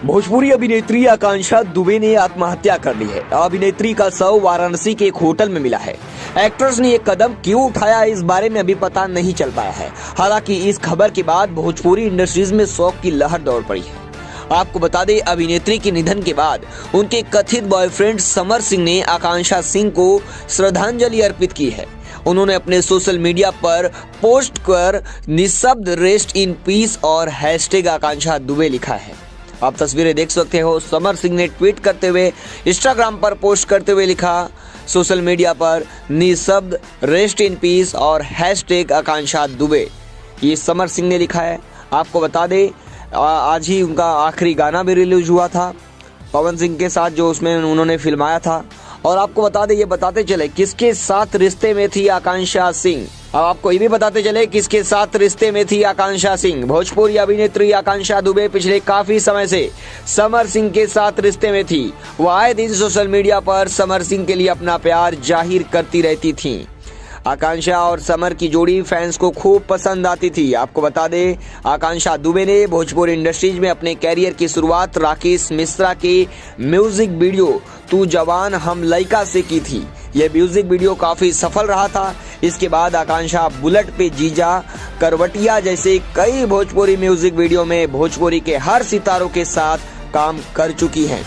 भोजपुरी अभिनेत्री आकांक्षा दुबे ने आत्महत्या कर ली है। अभिनेत्री का शव वाराणसी के एक होटल में मिला है। एक्ट्रेस ने ये कदम क्यों उठाया, इस बारे में अभी पता नहीं चल पाया है। हालांकि इस खबर के बाद भोजपुरी इंडस्ट्रीज में शोक की लहर दौड़ पड़ी है। आपको बता दें, अभिनेत्री के निधन के बाद उनके कथित बॉयफ्रेंड समर सिंह ने आकांक्षा सिंह को श्रद्धांजलि अर्पित की है। उन्होंने अपने सोशल मीडिया पर पोस्ट कर निःशब्द रेस्ट इन पीस और हैशटैग आकांक्षा दुबे लिखा है। आप तस्वीरें देख सकते हो। समर सिंह ने ट्वीट करते हुए इंस्टाग्राम पर पोस्ट करते हुए लिखा सोशल मीडिया पर निःशब्द रेस्ट इन पीस और हैशटैग आकांक्षा दुबे। ये समर सिंह ने लिखा है। आपको बता दें, आज ही उनका आखिरी गाना भी रिलीज हुआ था पवन सिंह के साथ, जो उसमें उन्होंने फिल्माया था। और आपको बता दें, ये बताते चले किसके साथ रिश्ते में थी आकांक्षा सिंह। अब आपको ये भी बताते चले किसके साथ रिश्ते में थी आकांक्षा सिंह। भोजपुरी अभिनेत्री आकांक्षा दुबे पिछले काफी समय से समर सिंह के साथ रिश्ते में थी। वो आए दिन सोशल मीडिया पर समर सिंह के लिए अपना प्यार जाहिर करती रहती थीं। आकांक्षा और समर की जोड़ी फैंस को खूब पसंद आती थी। आपको बता दें, आकांक्षा दुबे ने भोजपुरी इंडस्ट्रीज में अपने कैरियर की शुरुआत राकेश मिश्रा के म्यूजिक वीडियो तू जवान हम लइका से की थी। यह म्यूजिक वीडियो काफी सफल रहा था। इसके बाद आकांक्षा बुलेट पे जीजा, करवटिया जैसे कई भोजपुरी म्यूजिक वीडियो में भोजपुरी के हर सितारों के साथ काम कर चुकी हैं।